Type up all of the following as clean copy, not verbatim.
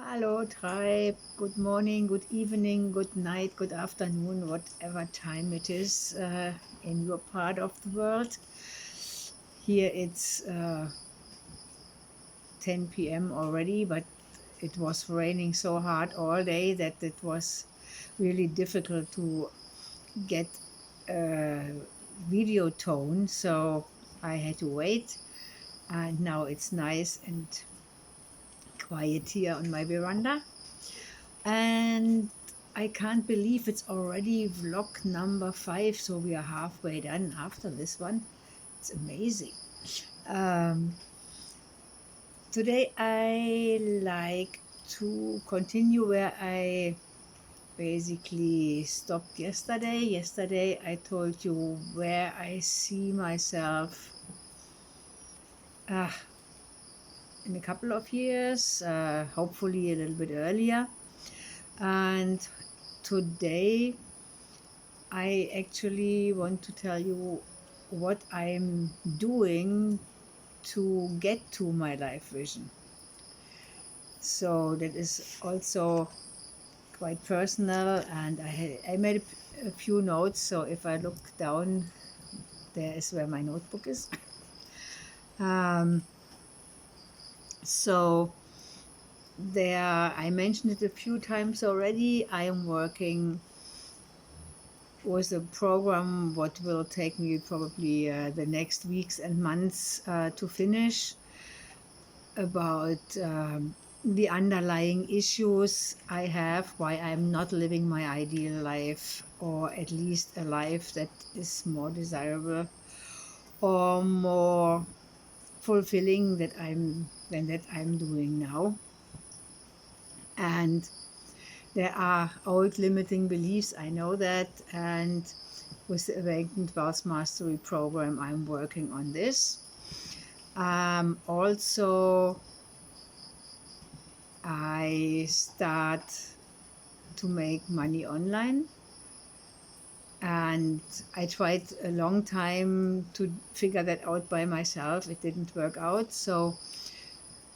Hello, tribe. Good morning, good evening, good night, good afternoon, whatever time it is in your part of the world. Here it's 10 p.m. already, but it was raining so hard all day that it was really difficult to get a video tone. So I had to wait, and now it's nice and quiet here on my veranda. And I can't believe it's already vlog number 5, so we are halfway done after this one. It's amazing. Um, Today I like to continue where I basically stopped yesterday. Yesterday I told you where I see myself uh, in a couple of years, hopefully a little bit earlier. And today I actually want to tell you what I'm doing to get to my life vision. So that is also quite personal, and I made a few notes. So if I look down, there is where my notebook is. um, so there, I mentioned it a few times already. I am working with a program what will take me probably the next weeks and months to finish, about the underlying issues I have, why I'm not living my ideal life, or at least a life that is more desirable or more fulfilling than that I'm doing now. And there are old limiting beliefs, I know that, and with the Awakened Wealth Mastery program, I'm working on this. Also, I start to make money online, and I tried a long time to figure that out by myself. It didn't work out. So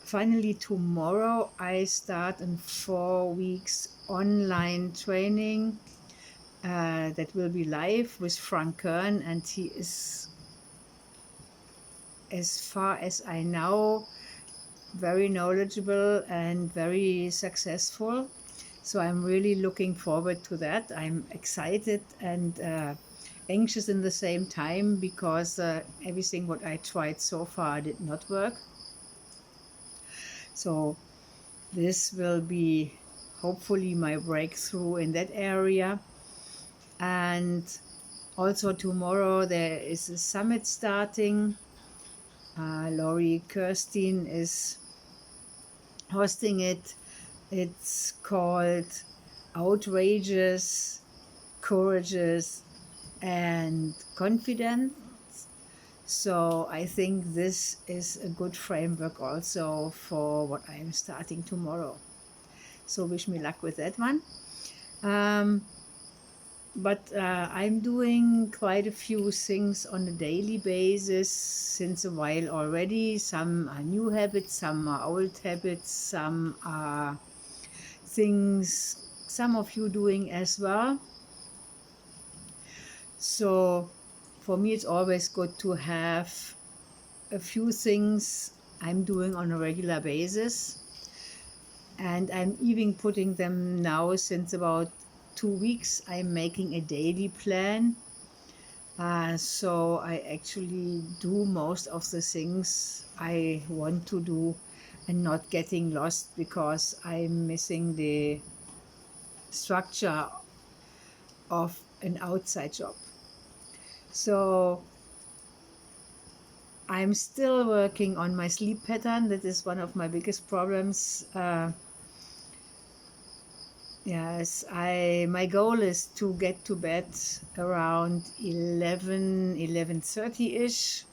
finally tomorrow I start in 4 weeks online training that will be live with Frank Kern, and he is, as far as I know, very knowledgeable and very successful. So I'm really looking forward to that. I'm excited and anxious in the same time, because everything what I tried so far did not work. So this will be hopefully my breakthrough in that area. And also tomorrow there is a summit starting. Laurie Kirstein is hosting it. It's called Outrageous, Courageous, and Confident. So I think this is a good framework also for what I'm starting tomorrow. So wish me luck with that one. But I'm doing quite a few things on a daily basis since a while already. Some are new habits, some are old habits, some are things some of you doing as well. So for me, it's always good to have a few things I'm doing on a regular basis. And I'm even putting them now since about 2 weeks. I'm making a daily plan. So I actually do most of the things I want to do and not getting lost because I'm missing the structure of an outside job. So I'm still working on my sleep pattern. That is one of my biggest problems. Yes, my goal is to get to bed around 11:30 ish.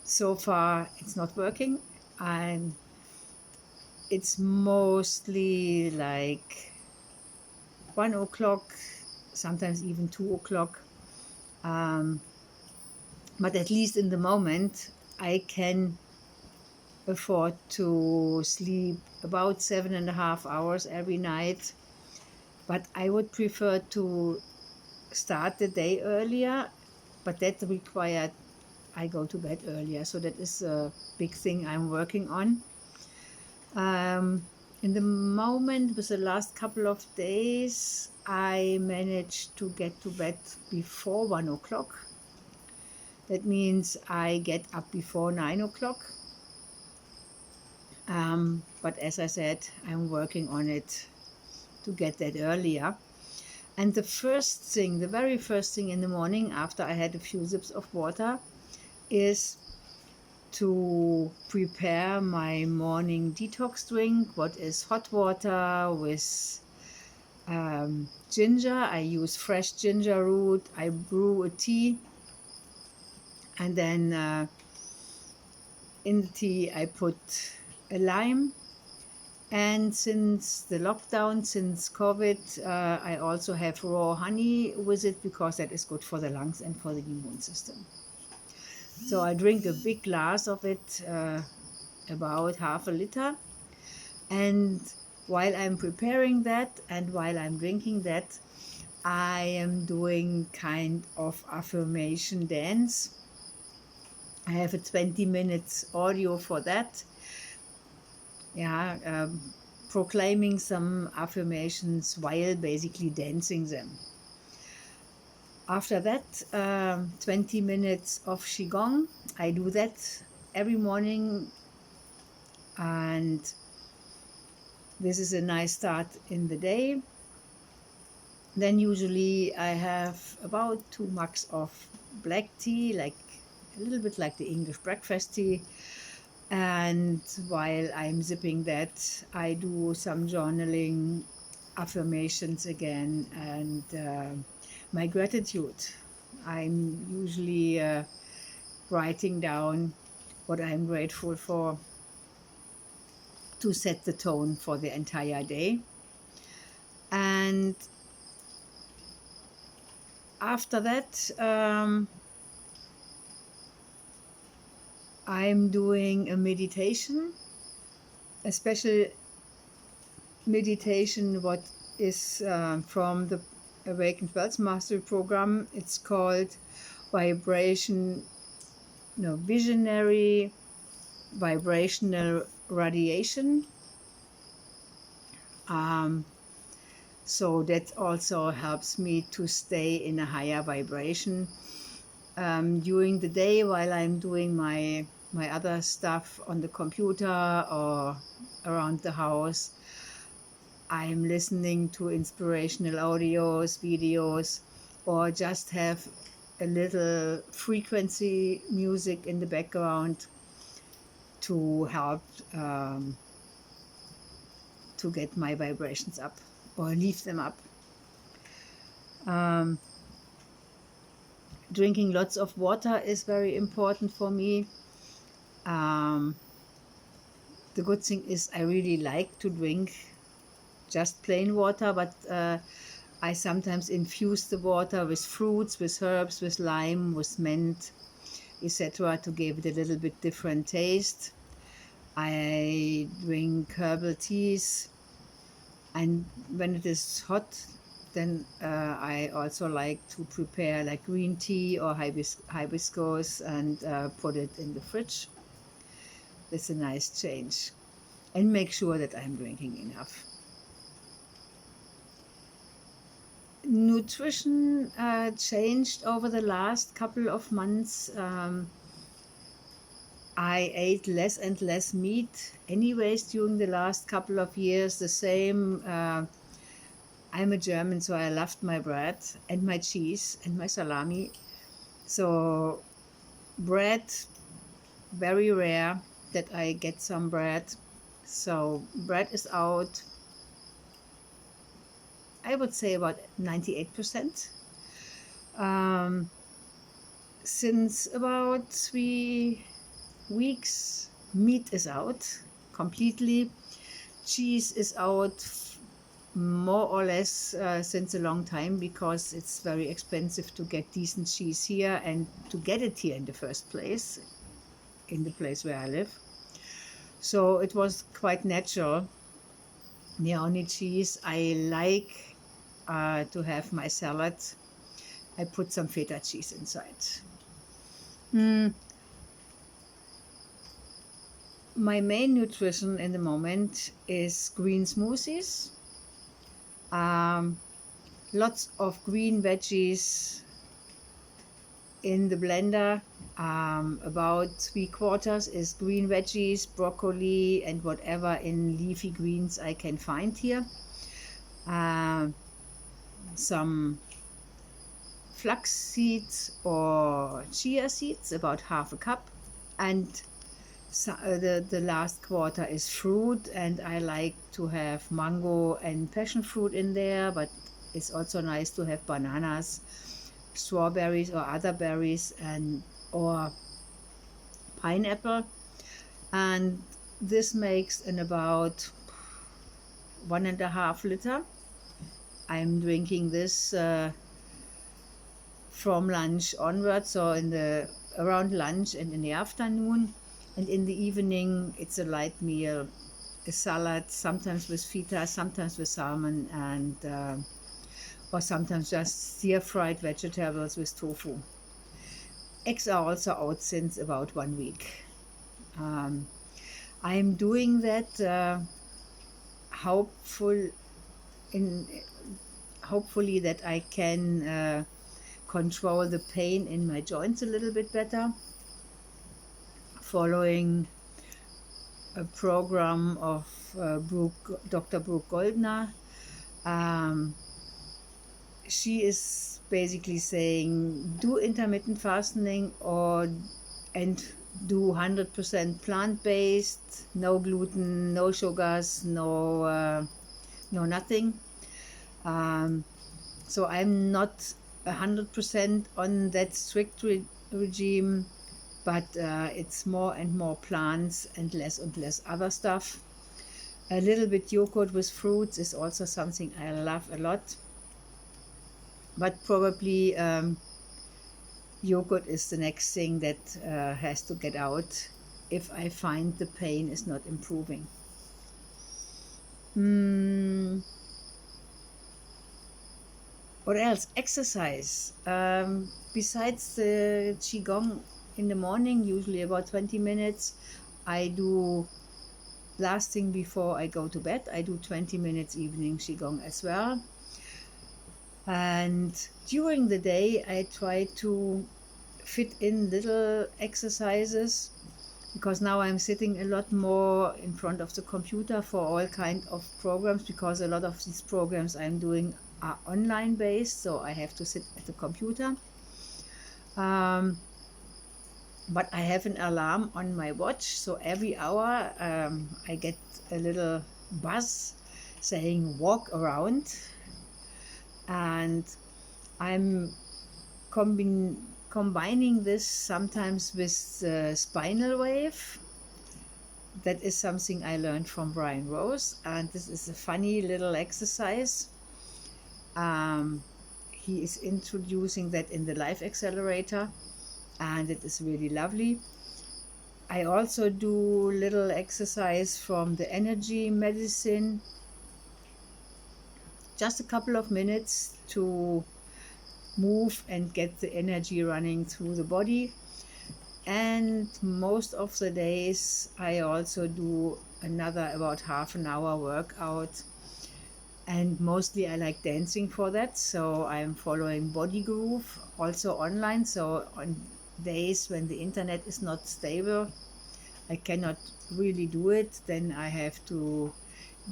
So far it's not working, and it's mostly like 1 o'clock, sometimes even 2 o'clock. But at least in the moment I can afford to sleep about 7.5 hours every night, but I would prefer to start the day earlier, but that required I go to bed earlier. So that is a big thing I'm working on. In the moment, with the last couple of days, I managed to get to bed before 1 o'clock. That means I get up before 9 o'clock. But as I said, I'm working on it to get that earlier. And the first thing, the very first thing in the morning after I had a few sips of water is to prepare my morning detox drink, what is hot water with ginger. I use fresh ginger root. I brew a tea, and then in the tea I put a lime. And since the lockdown, since COVID, I also have raw honey with it because that is good for the lungs and for the immune system. So I drink a big glass of it, about half a liter. And while I'm preparing that and while I'm drinking that, I am doing kind of affirmation dance. I have a 20 minutes audio for that. Proclaiming some affirmations while basically dancing them. After that, 20 minutes of Qigong. I do that every morning, and this is a nice start in the day. Then usually I have about 2 mugs of black tea, like a little bit like the English breakfast tea. And while I'm sipping that, I do some journaling, affirmations again, and my gratitude. I'm usually writing down what I'm grateful for to set the tone for the entire day. And after that, I'm doing a meditation, a special meditation, what is from the Awakened Wealth Mastery Program. It's called Visionary Vibrational Radiation. So that also helps me to stay in a higher vibration. During the day, while I'm doing my other stuff on the computer or around the house, I'm listening to inspirational audios, videos, or just have a little frequency music in the background to help to get my vibrations up or leave them up. Drinking lots of water is very important for me. The good thing is I really like to drink just plain water, but I sometimes infuse the water with fruits, with herbs, with lime, with mint, etc. to give it a little bit different taste. I drink herbal teas, and when it is hot, then I also like to prepare like green tea or hibiscus and put it in the fridge. That's a nice change, and make sure that I'm drinking enough. Nutrition changed over the last couple of months. I ate less and less meat anyways during the last couple of years. The same, I'm a German, so I loved my bread and my cheese and my salami. So bread, very rare that I get some bread. So bread is out, I would say about 98%. Since about 3 weeks, meat is out completely. Cheese is out more or less since a long time, because it's very expensive to get decent cheese here and to get it here in the first place, in the place where I live. So it was quite natural. The only cheese I like to have my salad, I put some feta cheese inside. Mm, my main nutrition in the moment is green smoothies. Um, Lots of green veggies in the blender. About 3/4 is green veggies, broccoli, and whatever in leafy greens I can find here. Some flax seeds or chia seeds, about half a cup. And so, the last quarter is fruit, and I like to have mango and passion fruit in there, but it's also nice to have bananas, strawberries or other berries, and or pineapple. And this makes in about 1.5 liter. I'm drinking this from lunch onwards, so in the around lunch and in the afternoon, and in the evening it's a light meal, a salad, sometimes with feta, sometimes with salmon, and or sometimes just stir-fried vegetables with tofu. Eggs are also out since about 1 week. I'm doing that hopeful in hopefully that I can control the pain in my joints a little bit better, following a program of Dr. Brooke Goldner. She is basically saying do intermittent fasting and do 100% plant-based, no gluten, no sugars, no nothing. So I'm not 100% on that strict regime, but it's more and more plants and less other stuff. A little bit yogurt with fruits is also something I love a lot, but probably yogurt is the next thing that has to get out if I find the pain is not improving. What else? Exercise. Besides the Qigong in the morning, usually about 20 minutes, I do last thing before I go to bed, I do 20 minutes evening Qigong as well. And during the day, I try to fit in little exercises, because now I'm sitting a lot more in front of the computer for all kind of programs, because a lot of these programs I'm doing are online based, so I have to sit at the computer. But I have an alarm on my watch, so every hour I get a little buzz saying walk around, and I'm combining this sometimes with spinal wave. That is something I learned from Brian Rose, and this is a funny little exercise. He is introducing that in the Life Accelerator, and it is really lovely. I also do little exercise from the energy medicine, just a couple of minutes to move and get the energy running through the body. And most of the days I also do another about half an hour workout, and mostly I like dancing for that, so I'm following Body Groove also online. So on days when the internet is not stable, I cannot really do it, then I have to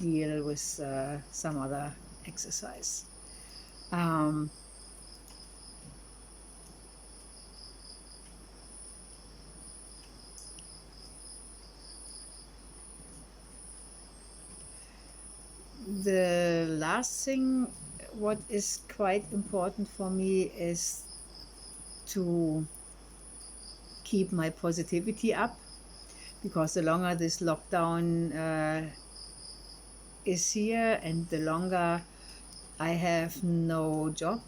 deal with some other exercise. The last thing, what is quite important for me, is to keep my positivity up, because the longer this lockdown is here and the longer I have no job,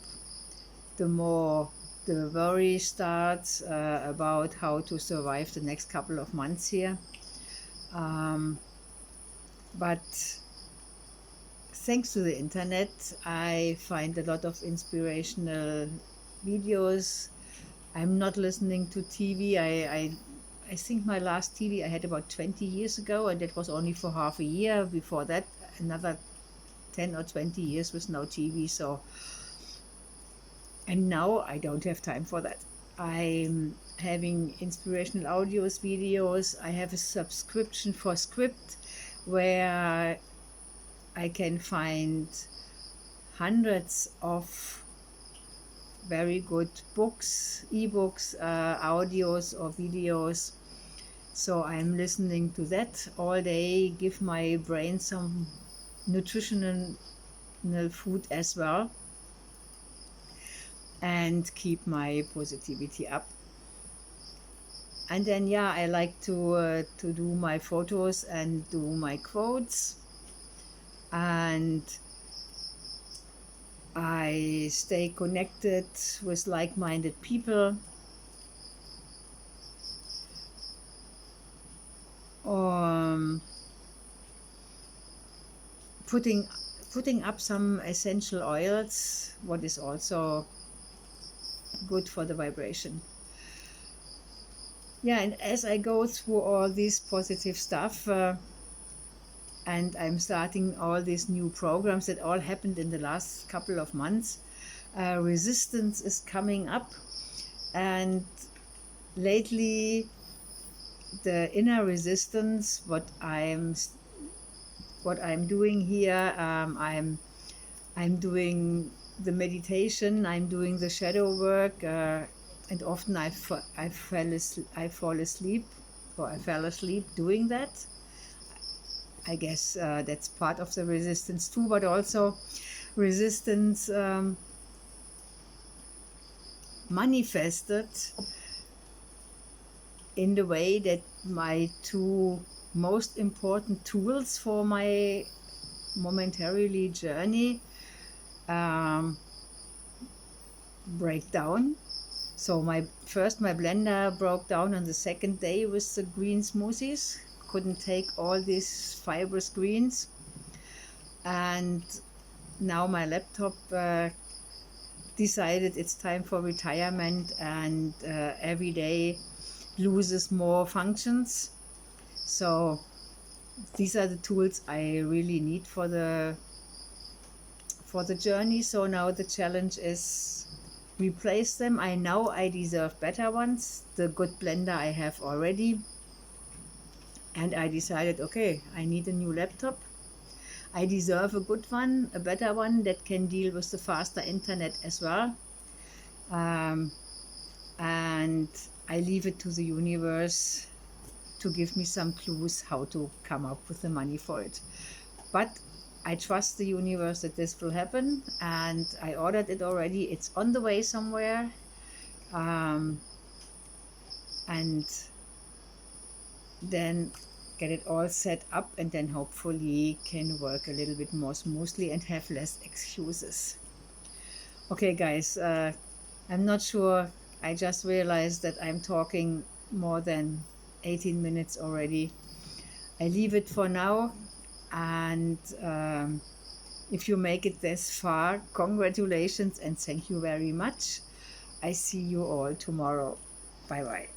the more the worry starts about how to survive the next couple of months here. Um, but thanks to the internet, I find a lot of inspirational videos. I'm not listening to TV. I think my last TV I had about 20 years ago, and it was only for half a year. Before that, another 10 or 20 years with no TV. So, and now I don't have time for that. I'm having inspirational audios, videos. I have a subscription for Script where I can find hundreds of very good books, ebooks, audios or videos. So I'm listening to that all day, give my brain some nutritional food as well, and keep my positivity up. And then, yeah, I like to do my photos and do my quotes, and I stay connected with like-minded people. Putting up some essential oils, what is also good for the vibration. Yeah, and as I go through all this positive stuff, and I'm starting all these new programs that all happened in the last couple of months, resistance is coming up, and lately the inner resistance, what I'm doing here, I'm doing the meditation, I'm doing the shadow work, and often I fall asleep, or I fell asleep doing that. I guess that's part of the resistance too, but also resistance manifested in the way that my two most important tools for my momentarily journey break down. So my blender broke down on the second day with the green smoothies. Couldn't take all these fibrous greens, and now my laptop decided it's time for retirement, and every day loses more functions. So these are the tools I really need for the journey. So now the challenge is replace them. I know I deserve better ones. The good blender I have already, and I decided, okay, I need a new laptop. I deserve a good one, a better one that can deal with the faster internet as well. And I leave it to the universe to give me some clues how to come up with the money for it. But I trust the universe that this will happen, and I ordered it already. It's on the way somewhere. And then get it all set up, and then hopefully can work a little bit more smoothly and have less excuses. Okay, guys, I'm not sure. I just realized that I'm talking more than 18 minutes already. I leave it for now, and if you make it this far, congratulations and thank you very much. I see you all tomorrow. Bye bye.